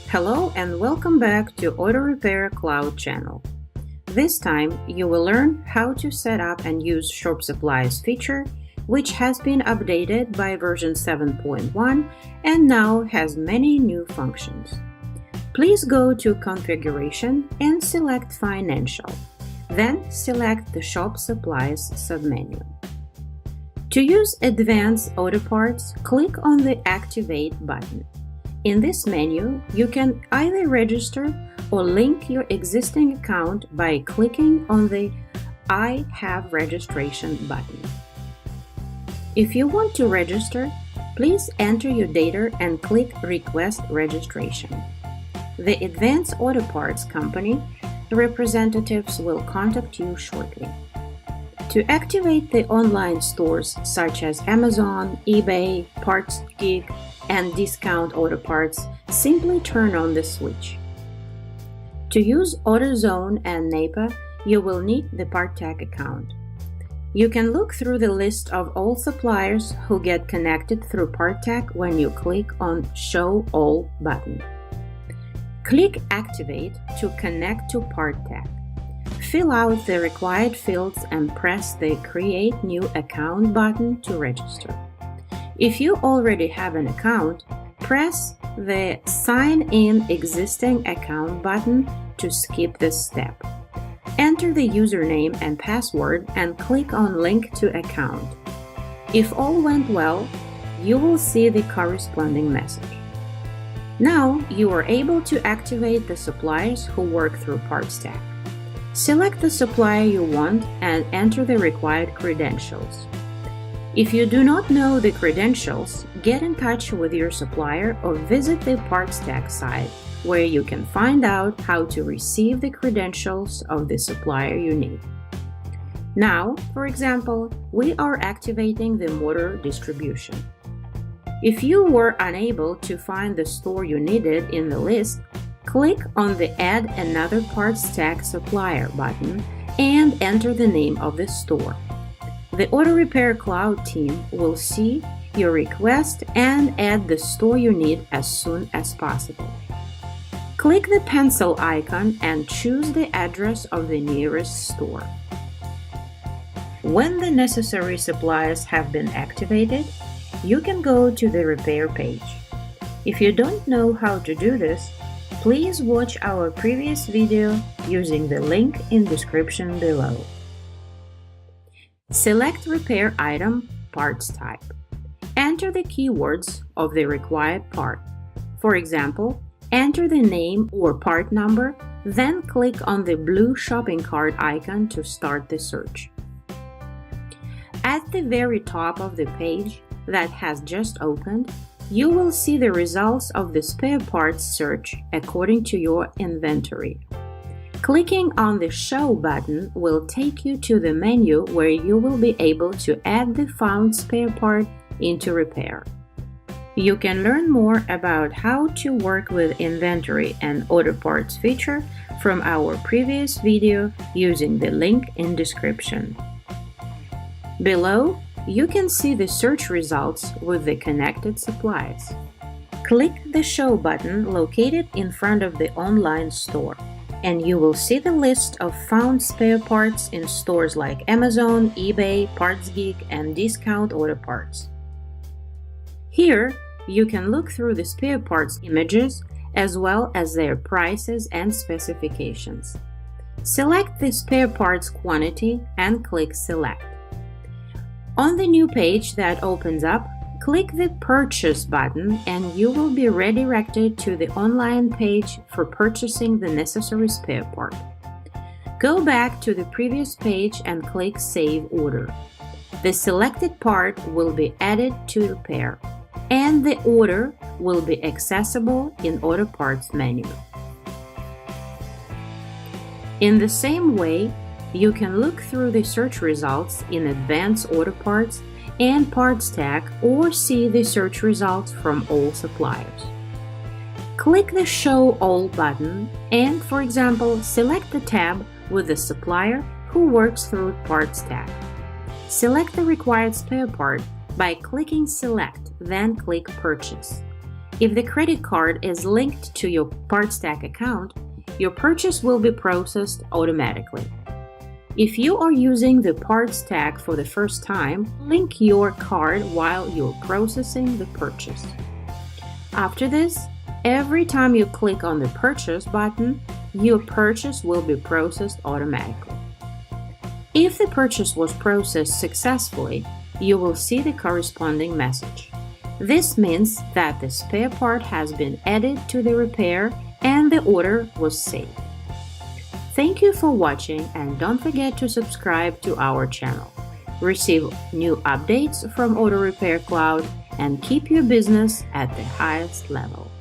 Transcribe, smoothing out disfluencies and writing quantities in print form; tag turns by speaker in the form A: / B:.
A: Hello and welcome back to AutoRepair Cloud channel. This time you will learn how to set up and use Shop Supplies feature, which has been updated by version 7.1 and now has many new functions. Please go to Configuration and select Financial. Then select the Shop Supplies submenu. To use Advanced Auto Parts, click on the Activate button. In this menu, you can either register or link your existing account by clicking on the I have registration button. If you want to register, please enter your data and click Request Registration. The Advanced Auto Parts company representatives will contact you shortly. To activate the online stores such as Amazon, eBay, PartsGeek, and Discount Auto Parts, simply turn on the switch. To use AutoZone and NAPA, you will need the PartTech account. You can look through the list of all suppliers who get connected through PartTech when you click on Show All button. Click Activate to connect to PartTech. Fill out the required fields and press the Create New Account button to register. If you already have an account, press the Sign In Existing Account button to skip this step. Enter the username and password and click on Link to Account. If all went well, you will see the corresponding message. Now you are able to activate the suppliers who work through PartsTech. Select the supplier you want and enter the required credentials. If you do not know the credentials, get in touch with your supplier or visit the PartsTech site where you can find out how to receive the credentials of the supplier you need. Now, for example, we are activating the motor distribution. If you were unable to find the store you needed in the list, click on the Add Another PartsTech Supplier button and enter the name of the store. The AutoRepair Cloud team will see your request and add the store you need as soon as possible. Click the pencil icon and choose the address of the nearest store. When the necessary supplies have been activated, you can go to the repair page. If you don't know how to do this, please watch our previous video using the link in description below. Select Repair Item Parts Type. Enter the keywords of the required part. For example, enter the name or part number, then click on the blue shopping cart icon to start the search. At the very top of the page that has just opened, you will see the results of the spare parts search according to your inventory. Clicking on the Show button will take you to the menu where you will be able to add the found spare part into repair. You can learn more about how to work with inventory and auto parts feature from our previous video using the link in description. Below, you can see the search results with the connected supplies. Click the Show button located in front of the online store, and you will see the list of found spare parts in stores like Amazon, eBay, PartsGeek, and Discount Auto Parts. Here, you can look through the spare parts images as well as their prices and specifications. Select the spare parts quantity and click Select. On the new page that opens up, click the Purchase button and you will be redirected to the online page for purchasing the necessary spare part. Go back to the previous page and click Save Order. The selected part will be added to repair, and the order will be accessible in Auto Parts menu. In the same way, you can look through the search results in Advanced Auto Parts and PartsTech or see the search results from all suppliers. Click the Show All button and, for example, select the tab with the supplier who works through PartsTech. Select the required spare part by clicking Select, then click Purchase. If the credit card is linked to your parts tag account, your purchase will be processed automatically. If you are using the parts tag for the first time, link your card while you're processing the purchase. After this, every time you click on the Purchase button, your purchase will be processed automatically. If the purchase was processed successfully, you will see the corresponding message. This means that the spare part has been added to the repair and the order was saved. Thank you for watching, and don't forget to subscribe to our channel. Receive new updates from AutoRepair Cloud and keep your business at the highest level.